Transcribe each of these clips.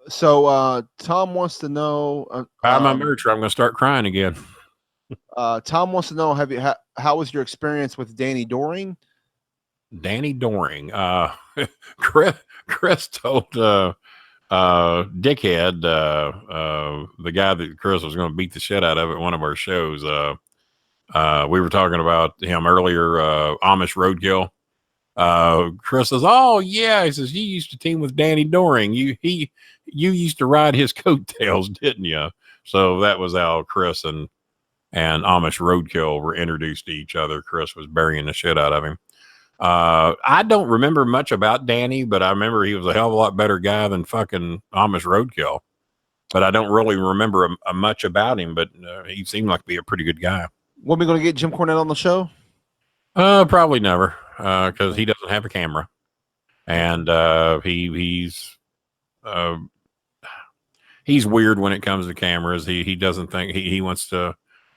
So Tom wants to know. Buy my merch, or I'm going to start crying again. Tom wants to know: how was your experience with Danny Doring? Danny Doring. Chris told Dickhead, the guy that Chris was going to beat the shit out of at one of our shows. We were talking about him earlier. Amish Roadkill. Chris says, "Oh yeah," he says, "You used to team with Danny Doring. You used to ride his coattails, didn't you?" So that was how Chris and Amish Roadkill were introduced to each other. Chris was burying the shit out of him. I don't remember much about Danny, but I remember he was a hell of a lot better guy than fucking Amish Roadkill. But I don't really remember much about him. But he seemed like to be a pretty good guy. When are we going to get Jim Cornette on the show? Probably never, because he doesn't have a camera, and he's weird when it comes to cameras. He doesn't think he wants to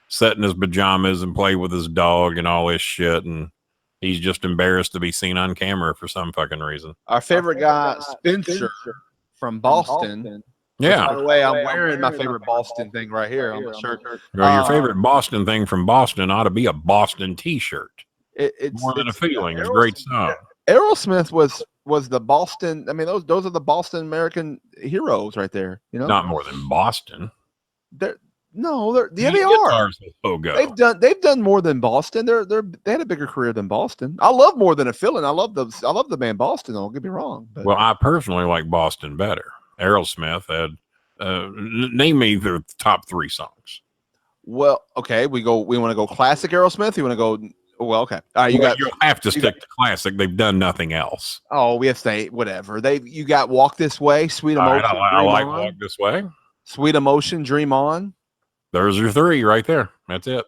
sit in his pajamas and play with his dog and all this shit, and he's just embarrassed to be seen on camera for some fucking reason. Our favorite guy, Spencer from Boston. Yeah. By the way, I'm wearing my favorite Boston thing right here on the shirt. Well, your favorite Boston thing from Boston ought to be a Boston T-shirt. It's more than a feeling. It's a great song. Aerosmith was the Boston. I mean, those are the Boston American heroes right there. You know, not more than Boston. They are. Logo. They've done more than Boston. They had a bigger career than Boston. I love More Than a Feeling. I love the band Boston. Don't get me wrong. But. Well, I personally like Boston better. Aerosmith had name me their top 3 songs. Well, okay, we want to go classic Aerosmith. You want to go? Well, okay. All right, you'll have to stick to classic. They've done nothing else. Oh, we have to say whatever. You got Walk This Way, Sweet Emotion. I like Walk This Way. Sweet Emotion, Dream On. There's your 3 right there. That's it.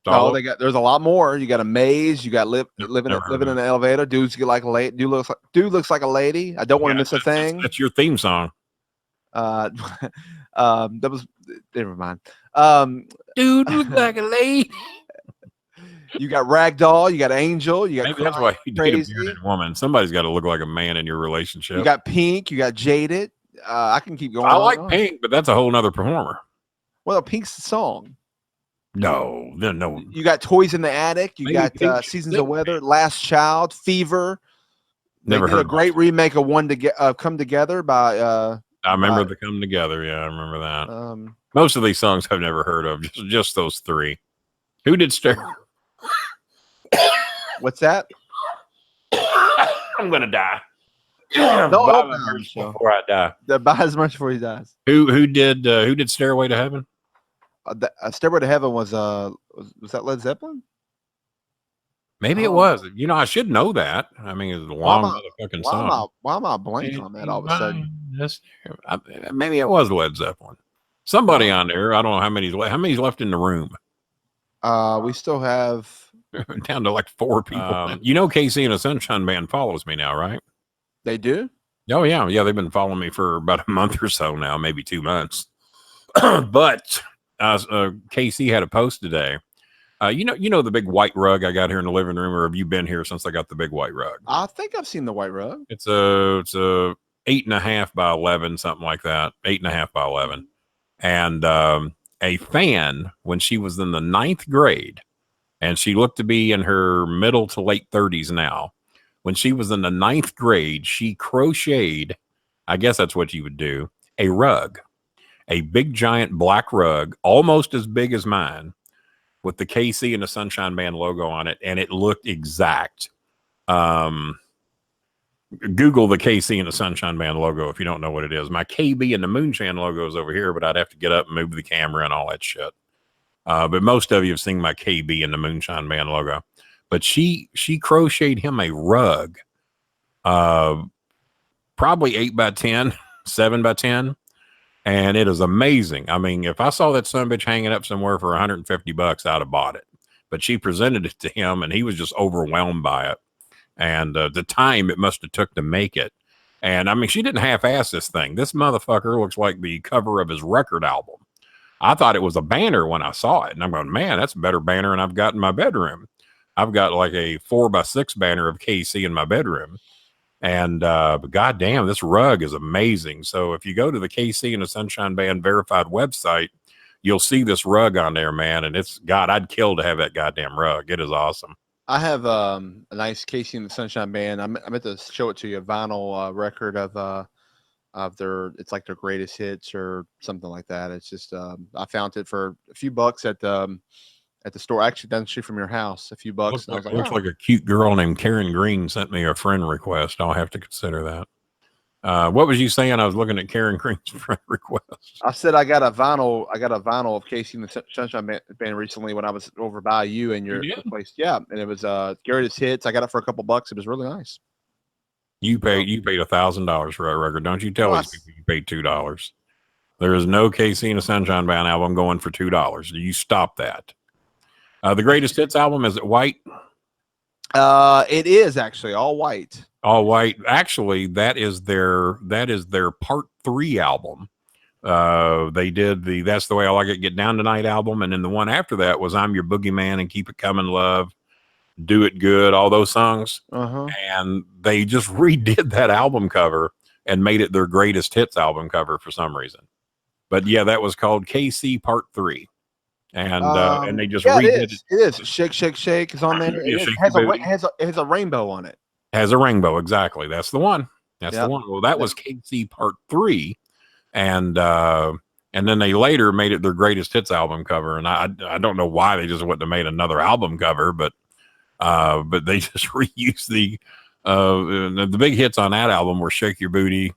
There's a lot more. You got Amaze. You got living in an elevator. Dude looks like a lady. I don't want to miss a thing. That's your theme song. That was never mind. Dude look like a lady. You got Ragdoll, you got Angel, you got Maybe that's why you date a bearded woman. Somebody's got to look like a man in your relationship. You got Pink, you got Jaded. I can keep going. I like Pink, but that's a whole nother performer. Well, Pink's the song. No. You got Toys in the Attic. You got Seasons of Weather, Last Child, Fever. Never heard a great remake of Come Together by. I remember the Come Together. Yeah, I remember that. Most of these songs I've never heard of. Just those 3. Who did Stare? What's that? I'm gonna die. Before I die. Buy as much before he dies. Who did Stairway to Heaven? Stairway to Heaven was that Led Zeppelin? Maybe it was. You know, I should know that. I mean, it's a long motherfucking song. Why am I blanking on that all of a sudden? Maybe it was Led Zeppelin. Somebody on there. I don't know how many's left in the room. We still have down to like 4 people. You know, Casey and the Sunshine Band follows me now, right? They do? Oh yeah. They've been following me for about a month or so now, maybe 2 months. But Casey had a post today. You know the big white rug I got here in the living room, or have you been here since I got the big white rug? I think I've seen the white rug. It's a 8.5 by 11, something like that. 8.5 by 11. And a fan, when she was in the 9th grade, and she looked to be in her middle to late 30s now. When she was in the 9th grade, she crocheted, I guess that's what you would do, a rug, a big giant black rug, almost as big as mine, with the KC and the Sunshine Band logo on it, and it looked exact. Google the KC and the Sunshine Band logo if you don't know what it is. My KB and the Moonshine logo is over here, but I'd have to get up and move the camera and all that shit. But most of you have seen my KB and the Moonshine Band logo. But she crocheted him a rug, probably 8 by 10, 7 by 10. And it is amazing. I mean, if I saw that son bitch hanging up somewhere for $150, I'd have bought it. But she presented it to him, and he was just overwhelmed by it. And the time it must have took to make it. And I mean, she didn't half-ass this thing. This motherfucker looks like the cover of his record album. I thought it was a banner when I saw it. And I'm going, man, that's a better banner than I've got in my bedroom. I've got like a 4 by 6 banner of KC in my bedroom. And but goddamn, this rug is amazing. So if you go to the KC and the Sunshine Band verified website, you'll see this rug on there, man. And it's God, I'd kill to have that goddamn rug. It is awesome. I have a nice Casey and the Sunshine Band. I meant to show it to you, a vinyl record of their, it's like their greatest hits or something like that. It's just I found it for a few bucks at the store, actually down the street from your house, a few bucks. Looks like a cute girl named Karen Green sent me a friend request. I'll have to consider that. What was you saying? I was looking at Karen Green's friend request. I said I got a vinyl of Casey and the Sunshine Band recently when I was over by you and your place. Yeah, and it was Greatest Hits. I got it for a couple bucks. It was really nice. You paid $1,000 for that record. Don't you tell these people you paid $2. There is no Casey and the Sunshine Band album going for $2. You stop that. The Greatest Hits album, is it white? It is actually all white. All white. Actually, that is their part 3 album. They did the That's the Way I Like It, Get Down Tonight album, and then the one after that was I'm Your Boogeyman and Keep It Coming Love, Do It Good, all those songs. And they just redid that album cover and made it their Greatest Hits album cover for some reason. But yeah, that was called KC Part 3. And they just redid it. It is Shake Shake Shake is on there. It has a rainbow on it. Has a rainbow, exactly. That's the one. That's the one. Well, that was KC Part 3, and then they later made it their Greatest Hits album cover. And I don't know why they just wouldn't have made another album cover, but they just reused the big hits on that album were Shake Your Booty,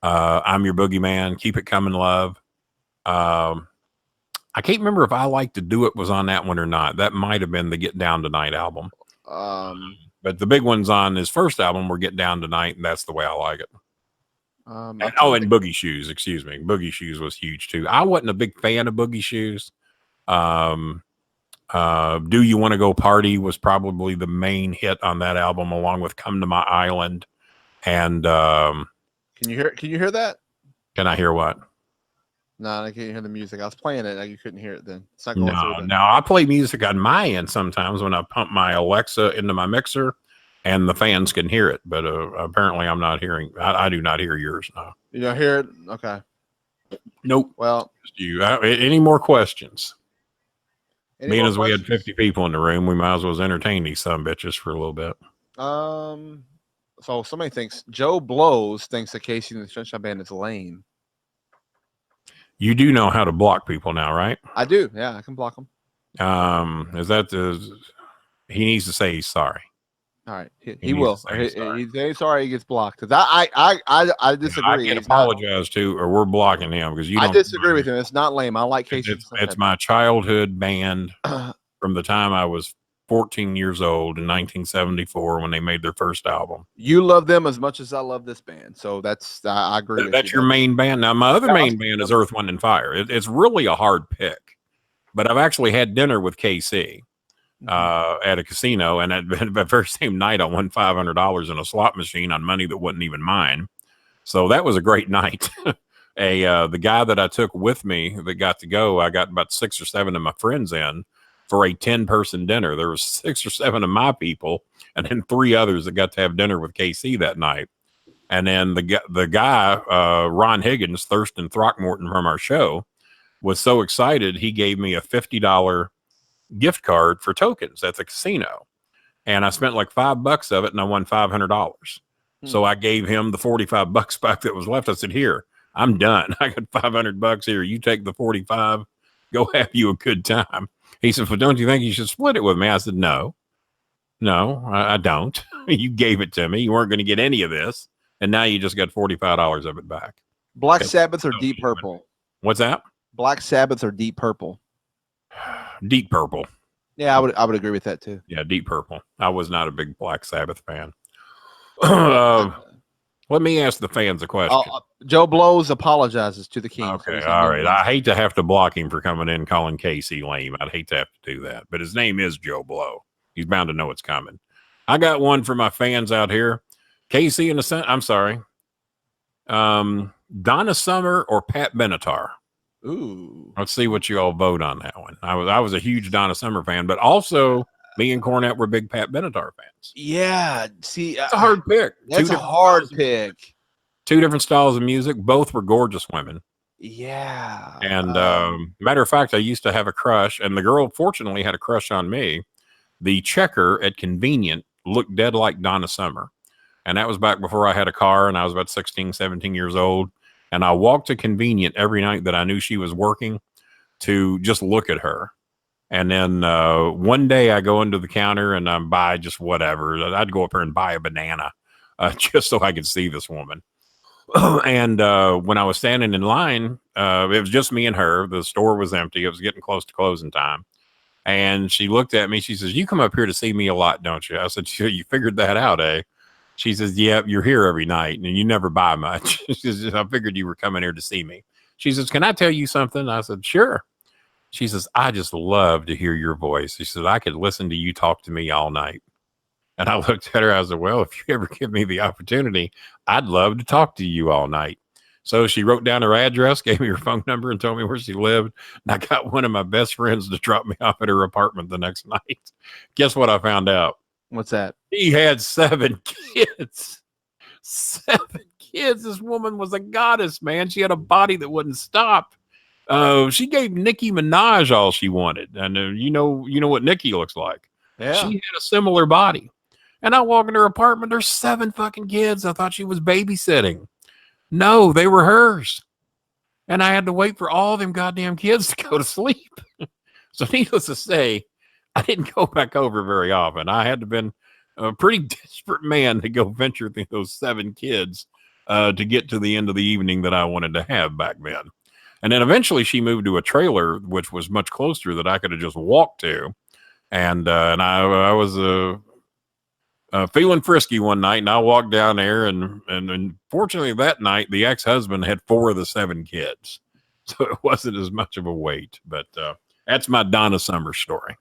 I'm Your Boogeyman, Keep It Coming Love. I can't remember if I Like to Do It was on that one or not. That might have been the Get Down Tonight album. But the big ones on his first album were Get Down Tonight, and That's the Way I Like It. And Boogie Shoes, excuse me. Boogie Shoes was huge too. I wasn't a big fan of Boogie Shoes. Do You Want to Go Party was probably the main hit on that album, along with Come to My Island. And can you hear that? Can I hear what? No, I can't hear the music. I was playing it. You couldn't hear it then. It's not going through. No, I play music on my end sometimes when I pump my Alexa into my mixer, and the fans can hear it. But apparently, I'm not hearing. I do not hear yours now. You don't hear it? Okay. Nope. Well, any more questions? Being as we had 50 people in the room, we might as well entertain these some bitches for a little bit. So somebody thinks Joe Blows thinks that Casey and the Sunshine Band is lame. You do know how to block people now, right? I do. Yeah, I can block them. He needs to say he's sorry. All right, he will. He's sorry. He gets blocked because I disagree. I can apologize to, or we're blocking him because I disagree with him. It's not lame. I like Casey. It's my childhood band from the time I was 14 years old in 1974 when they made their first album. You love them as much as I love this band, so I agree. That's your main band. Now my other main band is Earth, Wind, and Fire. It's really a hard pick, but I've actually had dinner with KC at a casino, and at the very same night I won $500 in a slot machine on money that wasn't even mine. So that was a great night. The guy that I took with me that got to go, I got about 6 or 7 of my friends in for a 10-person dinner. There was 6 or 7 of my people, and then 3 others that got to have dinner with KC that night. And then the guy, Ron Higgins, Thurston Throckmorton from our show, was so excited he gave me a $50 gift card for tokens at the casino, and I spent like $5 of it, and I won $500. So I gave him the $45 back that was left. I said, "Here, I'm done. I got $500 here. You take the 45. Go have you a good time." He said, "Well, don't you think you should split it with me?" I said, No, I don't. You gave it to me. You weren't going to get any of this, and now you just got $45 of it back. Black Sabbath or Deep Purple? What's that? Black Sabbath or Deep Purple? Deep Purple. Yeah, I would agree with that too. Yeah, Deep Purple. I was not a big Black Sabbath fan. Let me ask the fans a question. Joe Blows apologizes to the king. Okay, all right. I hate to have to block him for coming in calling Casey lame. I'd hate to have to do that, but his name is Joe Blow. He's bound to know it's coming. I got one for my fans out here. Casey and the I'm sorry. Donna Summer or Pat Benatar? Ooh. Let's see what you all vote on that one. I was a huge Donna Summer fan, but also Me and Cornette were big Pat Benatar fans. Yeah. See, It's a hard pick. That's a hard pick. Two different styles of music. Both were gorgeous women. Yeah. And matter of fact, I used to have a crush, and the girl fortunately had a crush on me. The checker at Convenient looked dead like Donna Summer. And that was back before I had a car, and I was about 16, 17 years old. And I walked to Convenient every night that I knew she was working to just look at her. And then one day I go into the counter and I buy just whatever. I'd go up there and buy a banana just so I could see this woman. And when I was standing in line, it was just me and her. The store was empty. It was getting close to closing time. And she looked at me. She says, "You come up here to see me a lot, don't you?" I said, "You figured that out, eh?" She says, "Yeah, you're here every night and you never buy much." She says, "I figured you were coming here to see me." She says, "Can I tell you something?" I said, "Sure." She says, "I just love to hear your voice." She said, "I could listen to you talk to me all night." And I looked at her. I said, "Well, if you ever give me the opportunity, I'd love to talk to you all night." So she wrote down her address, gave me her phone number, and told me where she lived. And I got one of my best friends to drop me off at her apartment the next night. Guess what I found out? What's that? He had 7 kids. 7 kids. This woman was a goddess, man. She had a body that wouldn't stop. She gave Nicki Minaj all she wanted. And you know what Nicki looks like. Yeah. She had a similar body. And I walk in her apartment, there's 7 fucking kids. I thought she was babysitting. No, they were hers. And I had to wait for all them goddamn kids to go to sleep. So needless to say, I didn't go back over very often. I had to have been a pretty desperate man to go venture through those 7 kids to get to the end of the evening that I wanted to have back then. And then eventually she moved to a trailer, which was much closer that I could have just walked to. And I was feeling frisky one night, and I walked down there, and fortunately that night the ex-husband had 4 of the 7 kids, so it wasn't as much of a wait. But that's my Donna Summer story.